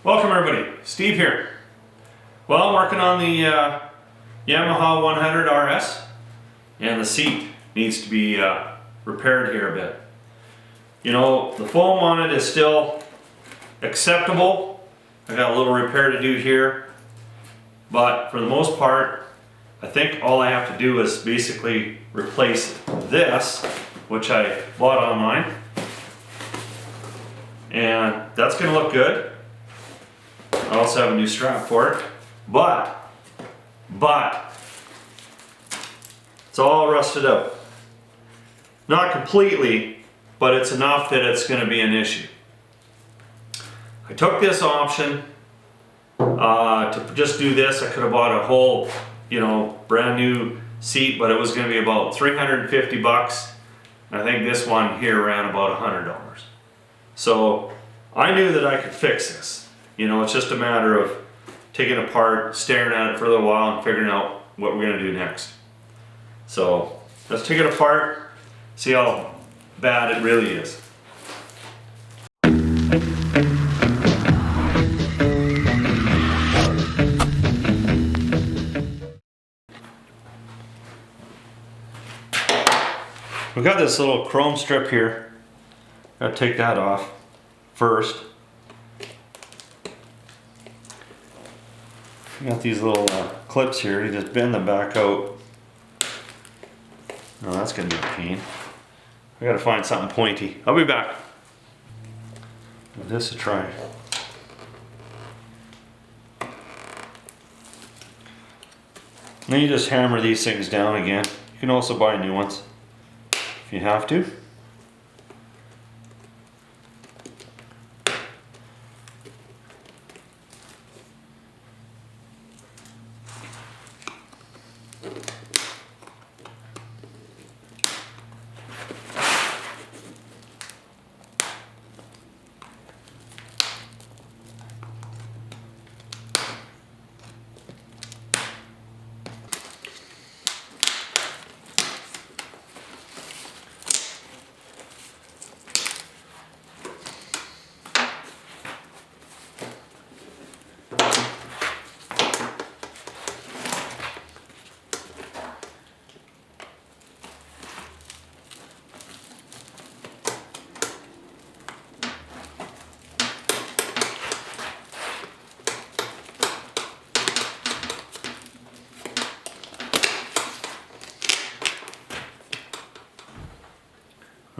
Welcome everybody, Steve here. Well, I'm working on the Yamaha 100 RS, and the seat needs to be repaired here a bit. You know, the foam on it is still acceptable. I got a little repair to do here, but for the most part, I think all I have to do is basically replace this, which I bought online, and that's going to look good. I also have a new strap for it, but it's all rusted out. Not completely, but it's enough that it's going to be an issue. I took this option to just do this. I could have bought a whole, brand new seat, but it was going to be about 350 bucks. I think this one here ran about $100. So I knew that I could fix this. It's just a matter of taking it apart, staring at it for a little while, and figuring out what we're going to do next. So let's take it apart, see how bad it really is. We've got this little chrome strip here. Gotta take that off first. You got these little clips here. You just bend them back out. Oh, that's gonna be a pain. I gotta find something pointy. I'll be back. Give this a try. Then you just hammer these things down again. You can also buy new ones if you have to.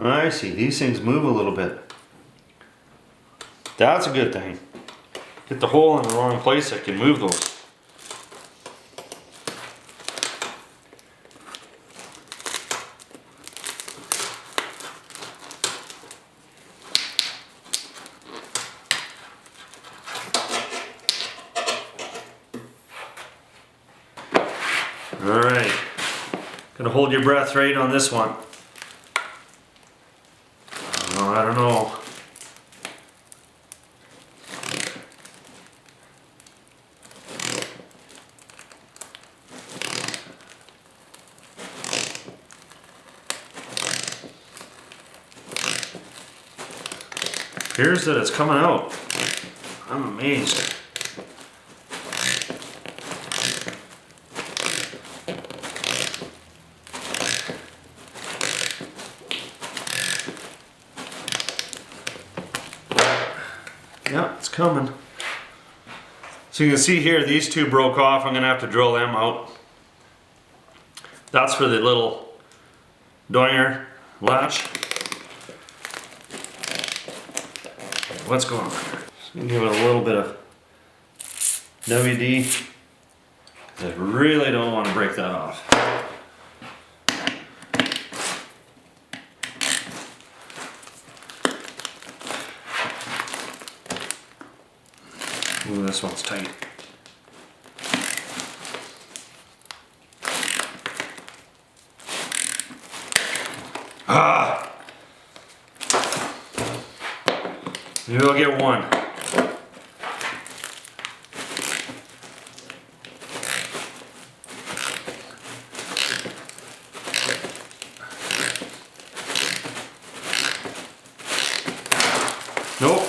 I see, these things move a little bit. That's a good thing. Get the hole in the wrong place, I can move those. Alright, gonna hold your breath right on this one. I don't know. Appears that it's coming out. I'm amazed. Yeah, it's coming. So you can see here, these two broke off. I'm gonna have to drill them out. That's for the little doinger latch. What's going on here? Just gonna give it a little bit of WD, because I really don't want to break that off. Ooh, this one's tight. Ah! Maybe I'll get one. Nope.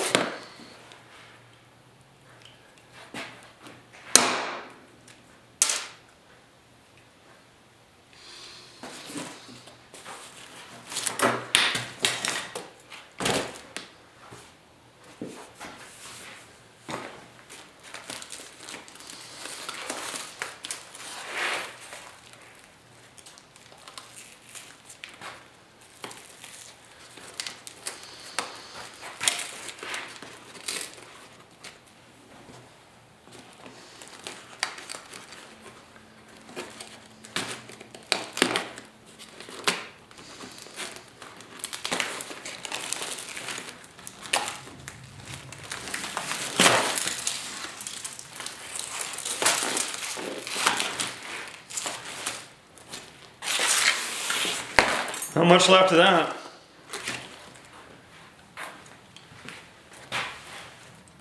Not much left of that.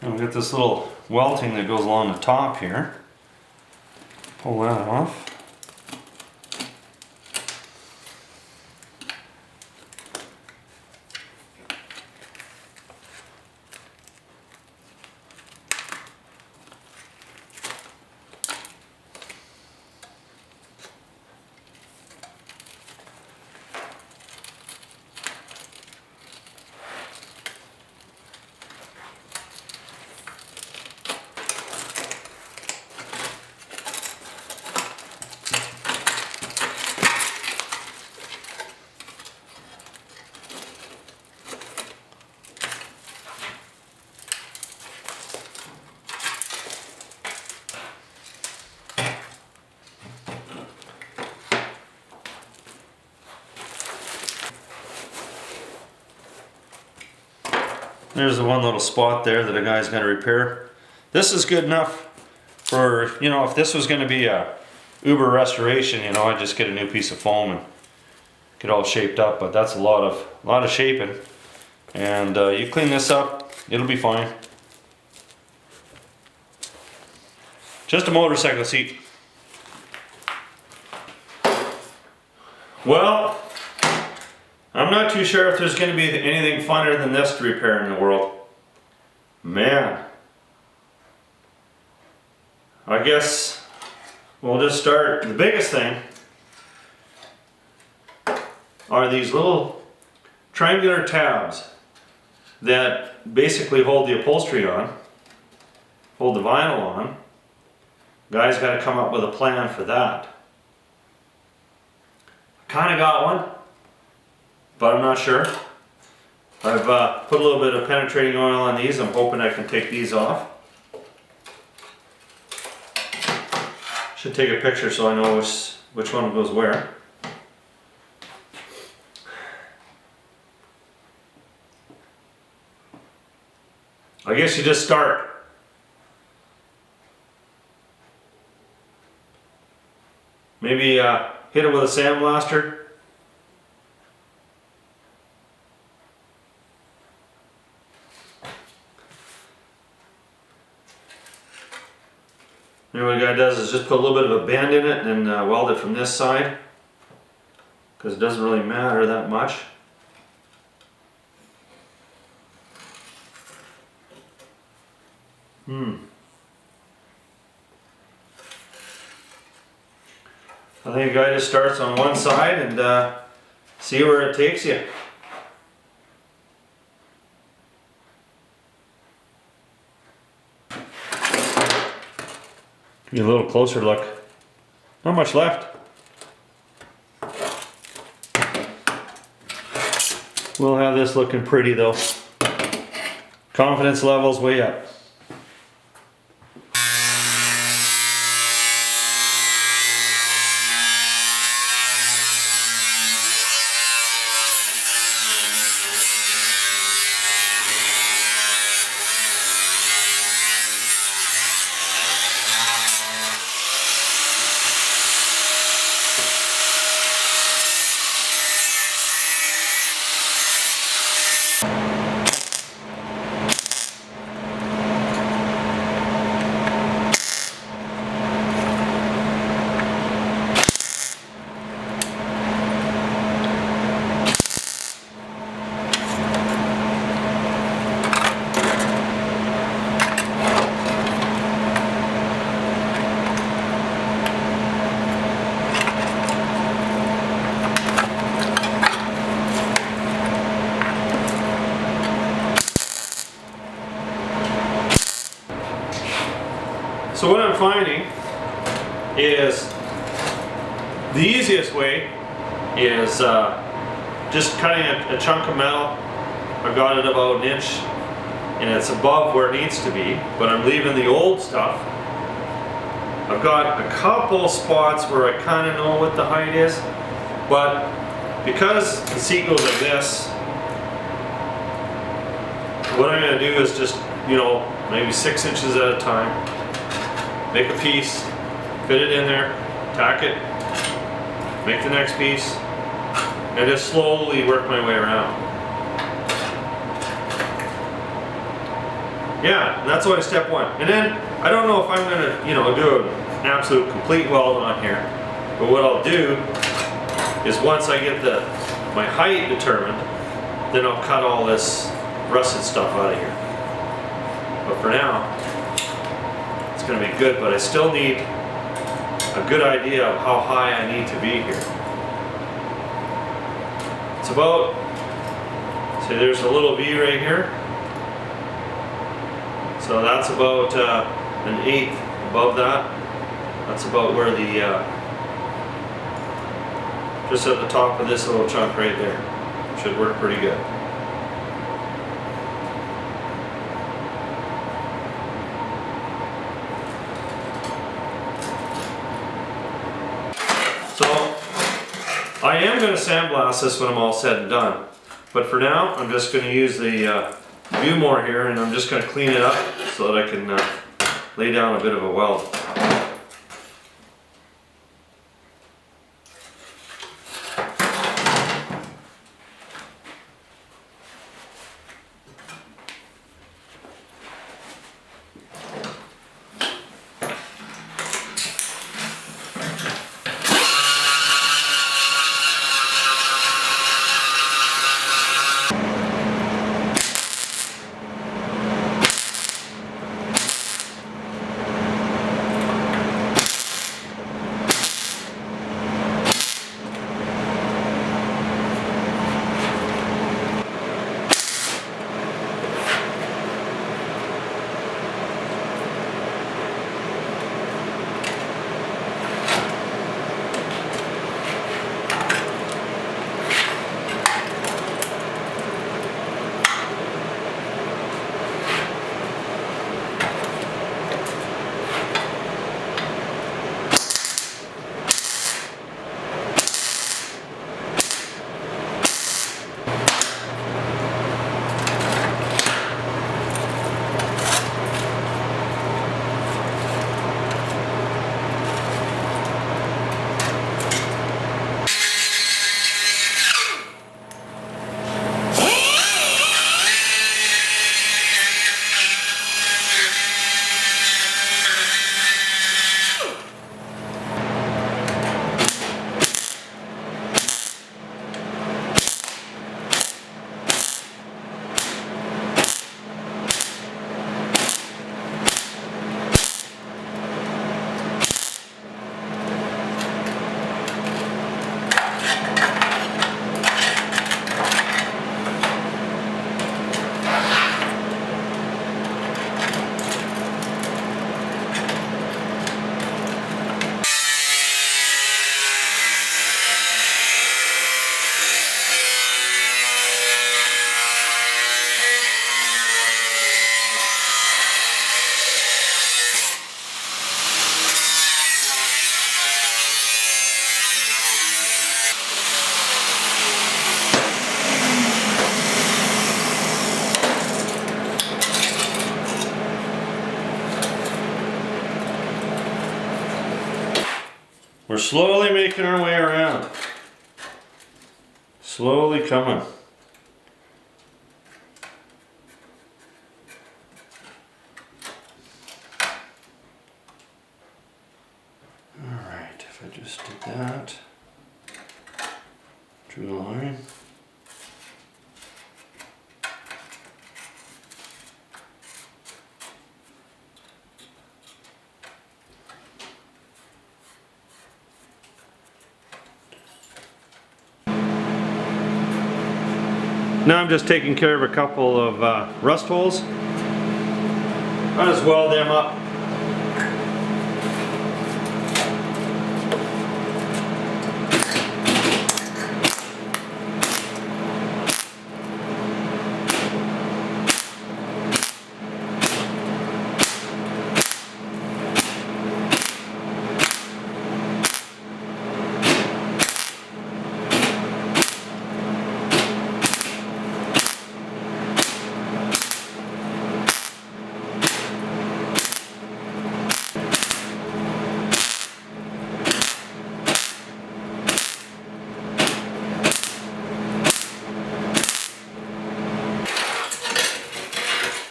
And we got this little welting that goes along the top here. Pull that off. There's the one little spot there that a guy's going to repair. This is good enough for, you know, if this was going to be a Uber restoration, you know, I'd just get a new piece of foam and get all shaped up. But that's a lot of shaping, and you clean this up, it'll be fine. Just a motorcycle seat. Well, I'm not too sure if there's going to be anything funner than this to repair in the world. Man. I guess we'll just start. The biggest thing are these little triangular tabs that basically hold the upholstery on, hold the vinyl on. Guys got to come up with a plan for that. Kind of got one, but I'm not sure. I've put a little bit of penetrating oil on these. I'm hoping I can take these off. Should take a picture so I know which one goes where. I guess you just start. Maybe hit it with a sandblaster. Maybe what a guy does is just put a little bit of a bend in it and weld it from this side, because it doesn't really matter that much. I think a guy just starts on one side and see where it takes you. Give you a little closer look. Not much left. We'll have this looking pretty though. Confidence level's way up. So what I'm finding is the easiest way is just cutting a chunk of metal. I've got it about an inch and it's above where it needs to be, but I'm leaving the old stuff. I've got a couple spots where I kind of know what the height is, but because the seat goes like this, what I'm going to do is just, you know, maybe 6 inches at a time. Make a piece, fit it in there, tack it, make the next piece, and just slowly work my way around. Yeah, that's always step one. And then I don't know if I'm gonna, you know, do an absolute complete weld on here, but what I'll do is once I get my height determined, then I'll cut all this rusted stuff out of here. But for now, it's gonna be good, but I still need a good idea of how high I need to be here. It's about, see, there's a little V right here. So that's about an eighth above that. That's about where the, just at the top of this little chunk right there. Should work pretty good. So I am going to sandblast this when I'm all said and done. But for now, I'm just going to use the More here, and I'm just going to clean it up so that I can lay down a bit of a weld. We're slowly making our way around. Slowly coming. Alright, if I just did that, drew the line. Now I'm just taking care of a couple of rust holes. I'll just weld them up.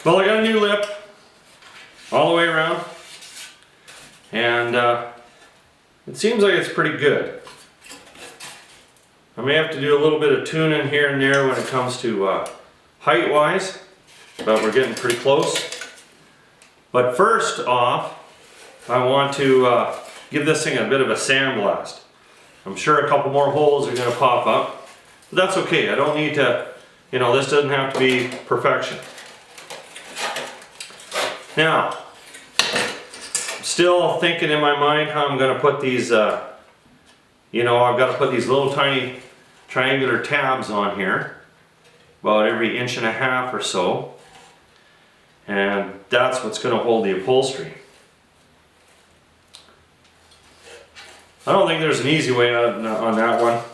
Well, I got a new lip all the way around, and it seems like it's pretty good. I may have to do a little bit of tuning here and there when it comes to height wise, but we're getting pretty close. But first off, I want to give this thing a bit of a sandblast. I'm sure a couple more holes are going to pop up, but that's okay. I don't need to, you know, this doesn't have to be perfection. Now, I'm still thinking in my mind how I'm going to put these, you know, I've got to put these little tiny triangular tabs on here, about every 1.5 inches or so. And that's what's going to hold the upholstery. I don't think there's an easy way on that one. I'm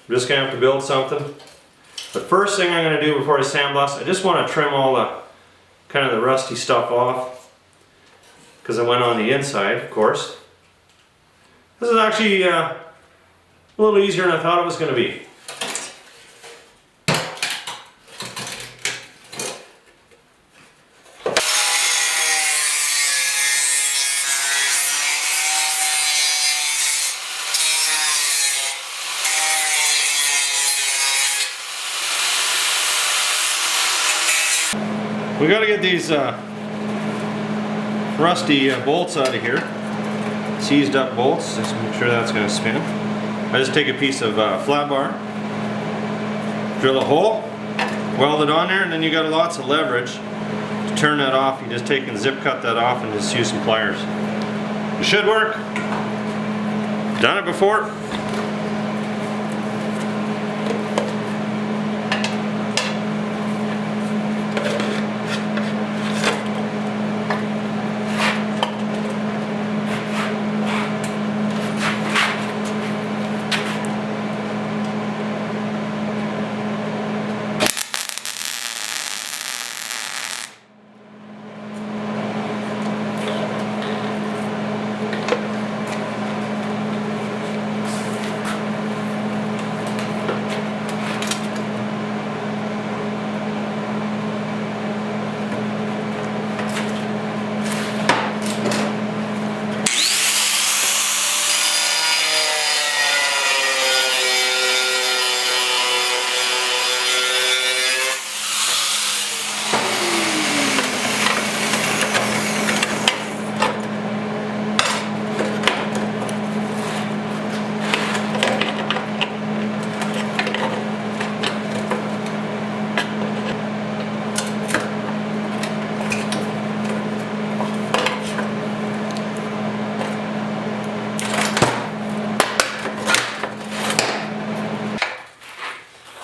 just going to have to build something. The first thing I'm going to do before I sandblast, I just want to trim all the kind of the rusty stuff off, because I went on the inside, of course. This is actually a little easier than I thought it was going to be. We got to get these rusty bolts out of here. Seized up bolts, just make sure that's going to spin. I just take a piece of flat bar, drill a hole, weld it on there, and then you got lots of leverage to turn that off. You just take and zip cut that off and just use some pliers. It should work. Done it before.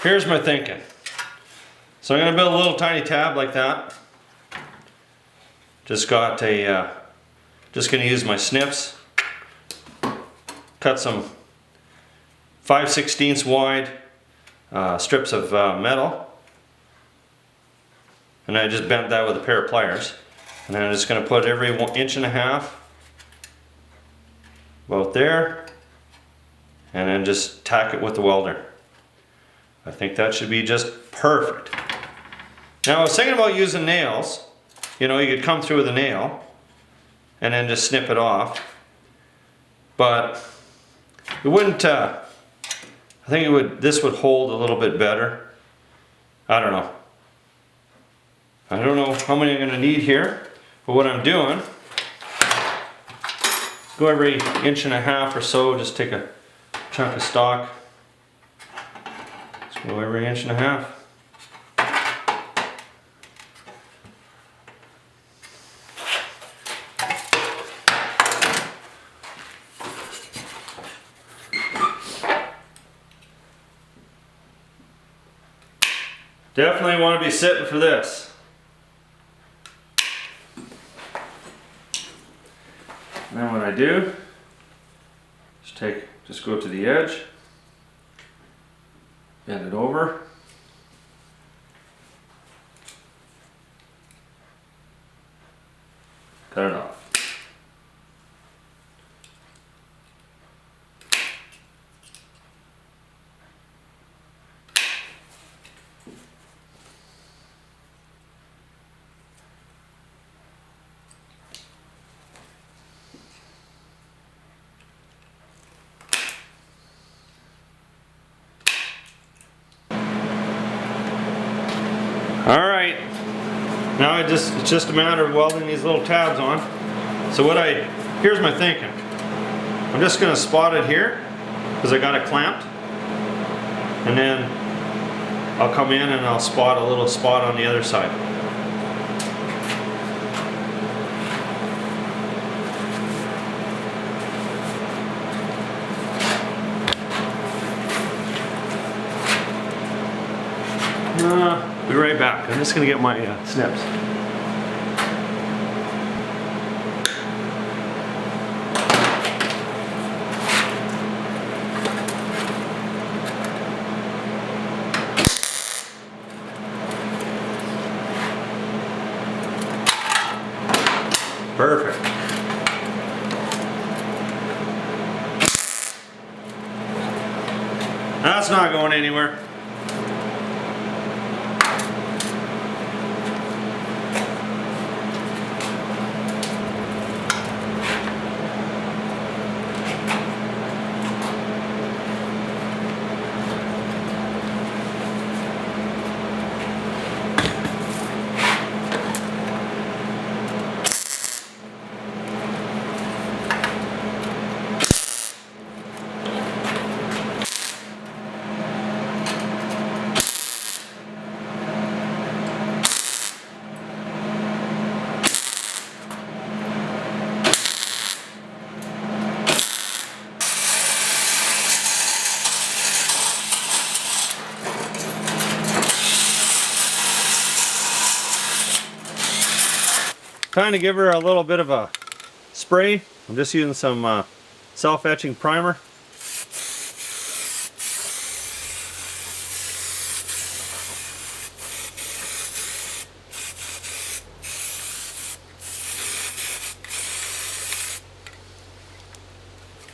Here's my thinking. So I'm going to build a little tiny tab like that. Just got a, just going to use my snips. Cut some 5/16 wide strips of metal. And I just bent that with a pair of pliers. And then I'm just going to put every 1.5 inches about there. And then just tack it with the welder. I think that should be just perfect. Now I was thinking about using nails. You know, you could come through with a nail and then just snip it off. But it wouldn't, I think it would, this would hold a little bit better. I don't know. I don't know how many I'm going to need here, but what I'm doing, go every 1.5 inches or so, just take a chunk of stock. Go every 1.5 inches. Definitely want to be sitting for this. And then what I do, just go to the edge. Bend it over. Cut it off. Now it's just a matter of welding these little tabs on. So here's my thinking. I'm just gonna spot it here, because I got it clamped. And then I'll come in and I'll spot a little spot on the other side. Be right back. I'm just gonna get my snips. Perfect. That's not going anywhere. Kind of give her a little bit of a spray. I'm just using some self-etching primer.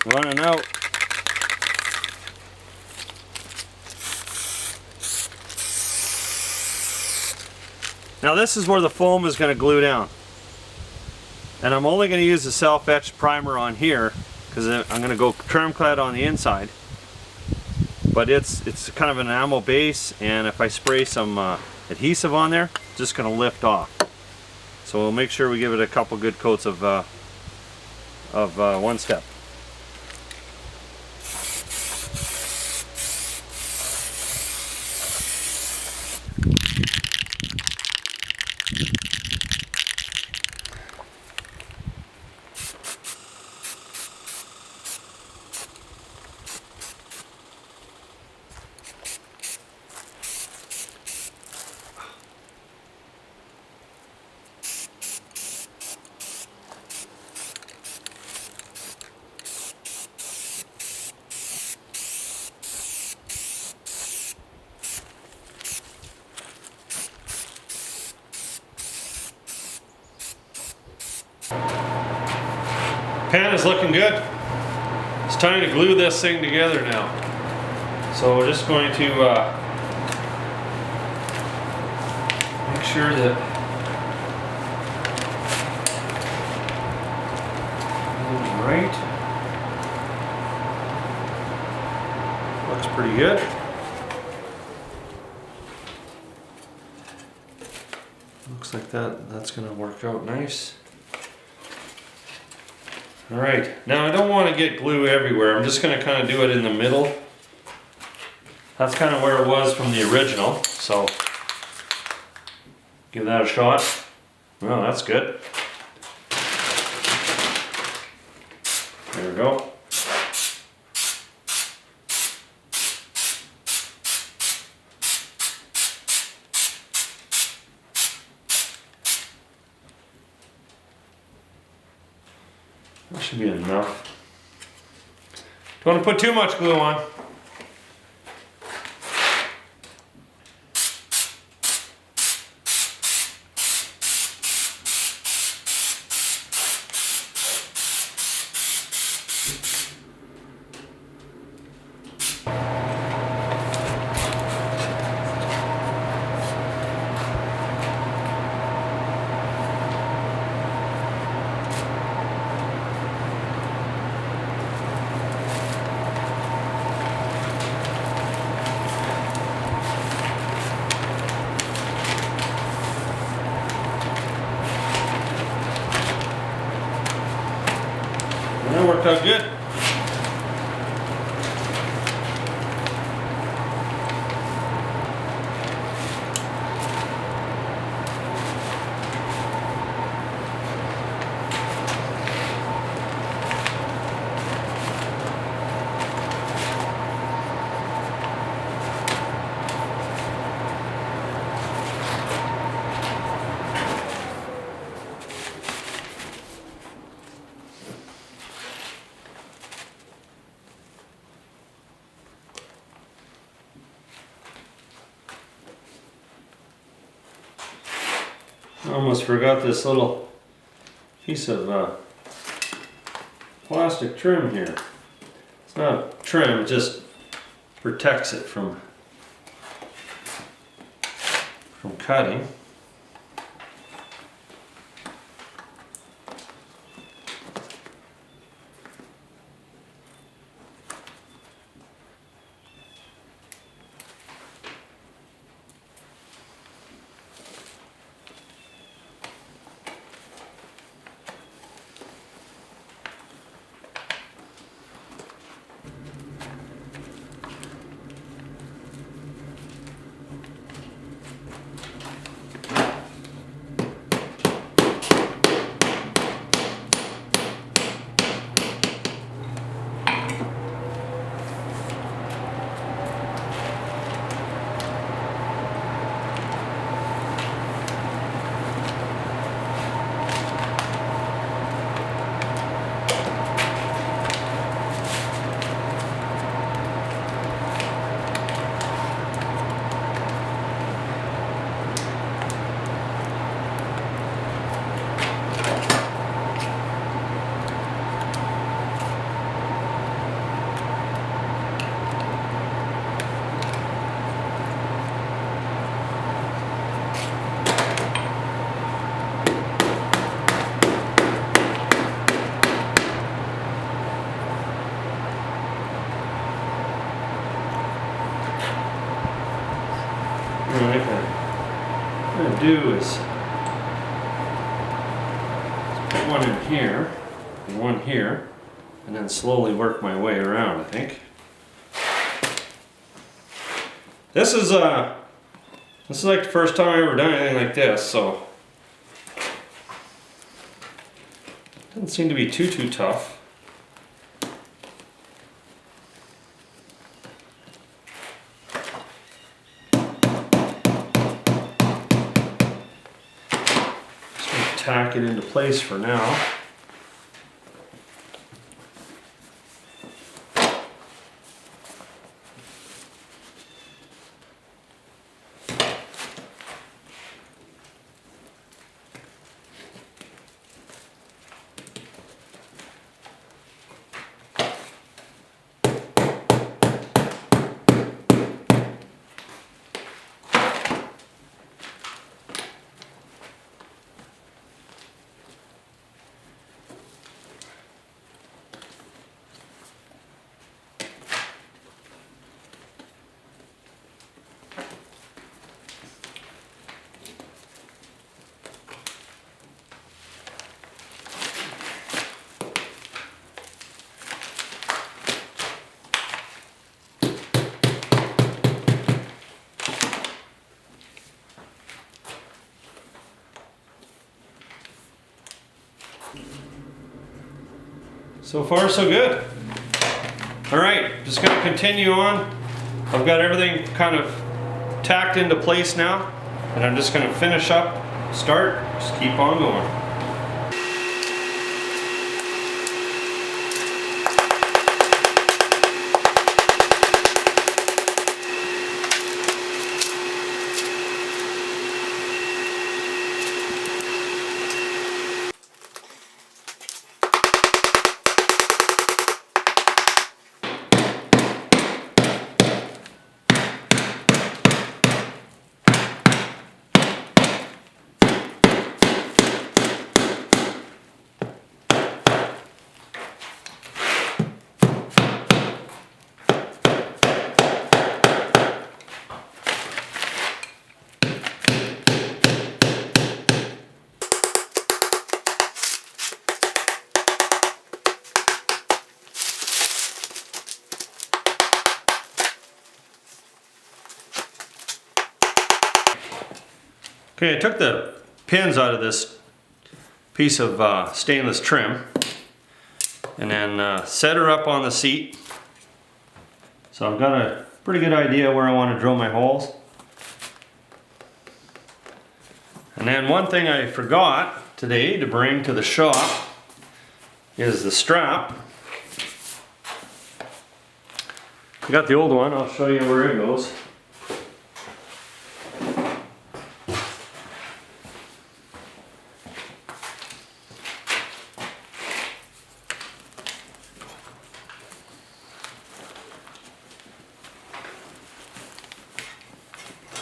Running out. Now this is where the foam is going to glue down. And I'm only going to use the self-etched primer on here because I'm going to go trim clad on the inside. But it's kind of an enamel base, and if I spray some adhesive on there, it's just going to lift off. So we'll make sure we give it a couple good coats of one step. Pan is looking good. It's time to glue this thing together now. So we're just going to make sure that everything's right. Looks pretty good. Looks like that's going to work out nice. Alright, now I don't want to get glue everywhere. I'm just going to kind of do it in the middle. That's kind of where it was from the original, so give that a shot. Well, that's good. There we go. That should be enough. Don't want to put too much glue on. That worked out good. I almost forgot this little piece of plastic trim here. It's not trim, it just protects it from cutting. Alright, what I'm going to do is put one in here and one here, and then slowly work my way around, I think. This is like the first time I've ever done anything like this, so it doesn't seem to be too tough. Tack it into place for now. So far, so good. All right, just gonna continue on. I've got everything kind of tacked into place now, and I'm just gonna finish up, just keep on going. Okay, I took the pins out of this piece of stainless trim and then set her up on the seat. So I've got a pretty good idea where I want to drill my holes. And then one thing I forgot today to bring to the shop is the strap. I got the old one, I'll show you where it goes.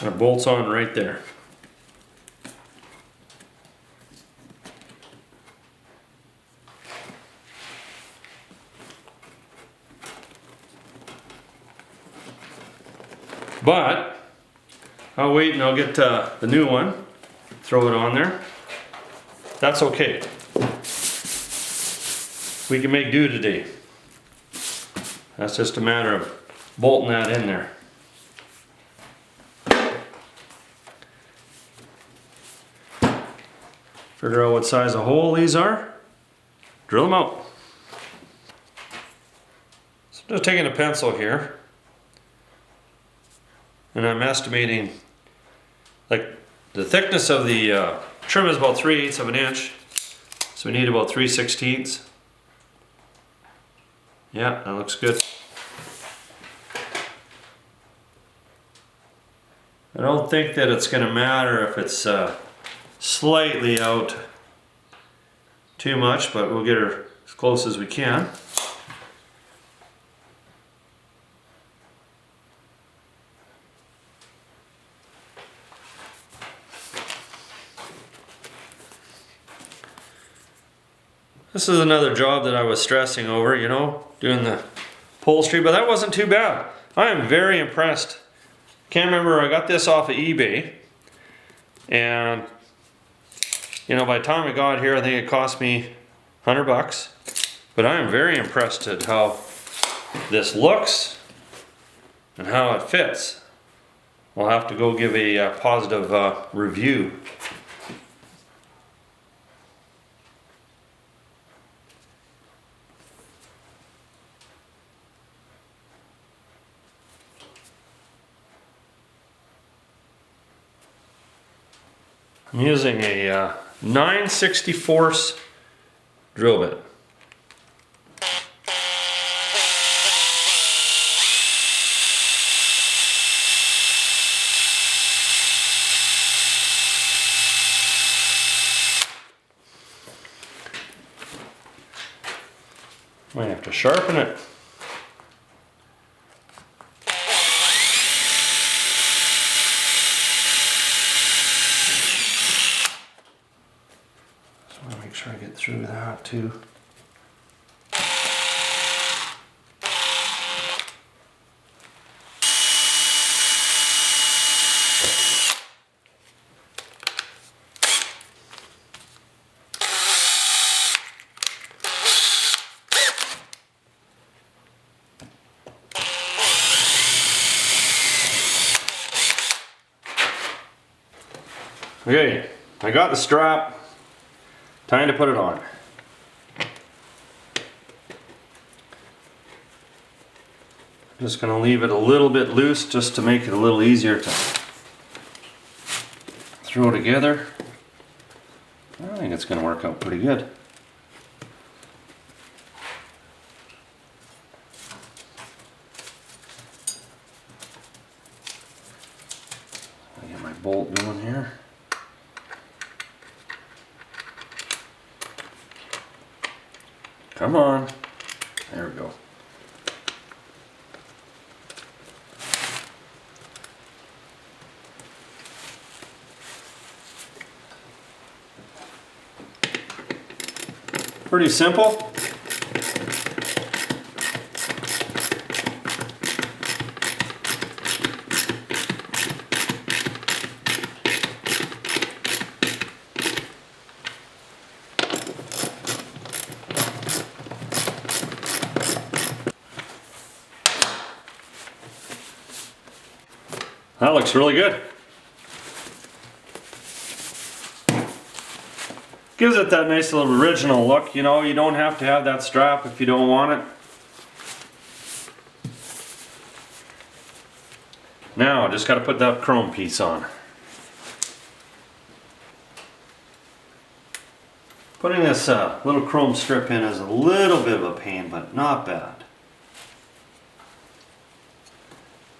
And it bolts on right there. But I'll wait and I'll get the new one, throw it on there. That's okay. We can make do today. That's just a matter of bolting that in there. Figure out what size of hole these are, drill them out. So I'm just taking a pencil here and I'm estimating, like, the thickness of the trim is about 3/8 of an inch, so we need about 3/16. Yeah, that looks good. I don't think that it's going to matter if it's slightly out too much, but we'll get her as close as we can. This is another job that I was stressing over, you know, doing the upholstery, but that wasn't too bad. I am very impressed. Can't remember, I got this off of eBay, and you know, by the time I got here, I think it cost me $100, but I am very impressed at how this looks and how it fits. We'll have to go give a positive review. I'm using a 9/64 drill bit. Might have to sharpen it. Make sure I get through that too. Okay, I got the strap. Time to put it on. I'm just going to leave it a little bit loose just to make it a little easier to throw together. I think it's going to work out pretty good. I'll get my bolt going here. Come on. There we go. Pretty simple. That looks really good. Gives it that nice little original look, you know. You don't have to have that strap if you don't want it. Now, just got to put that chrome piece on. Putting this little chrome strip in is a little bit of a pain, but not bad.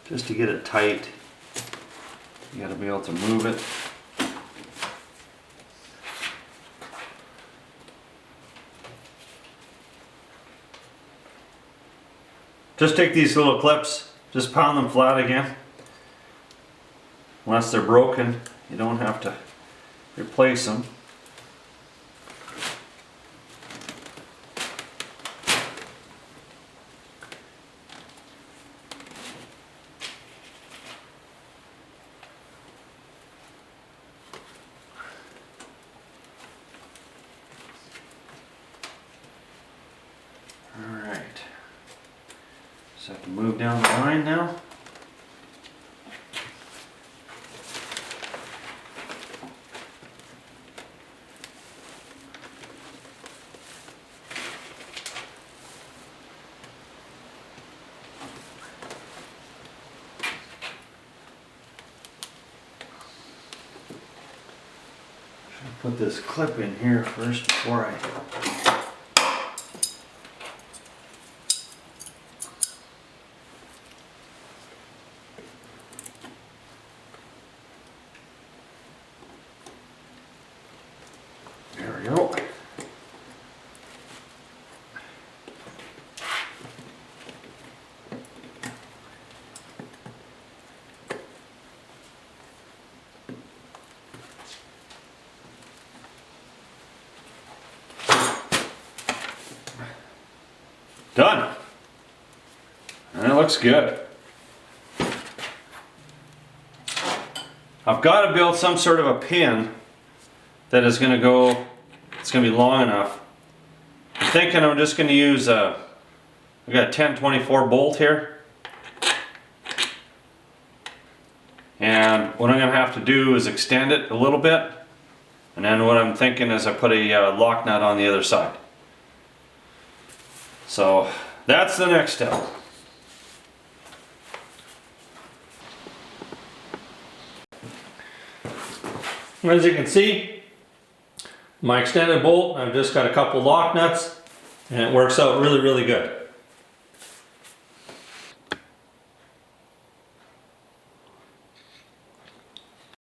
Just to get it tight, you got to be able to move it. Just take these little clips, just pound them flat again. Unless they're broken, you don't have to replace them. Alright. So I have to move down the line now. Put this clip in here first before I... There we go. Done. And it looks good. I've got to build some sort of a pin that is going to go, it's going to be long enough. I'm thinking I'm just going to use I've got a 1024 bolt here. And what I'm going to have to do is extend it a little bit. And then what I'm thinking is I put a lock nut on the other side. So that's the next step. As you can see, my extended bolt, I've just got a couple lock nuts and it works out really, really good.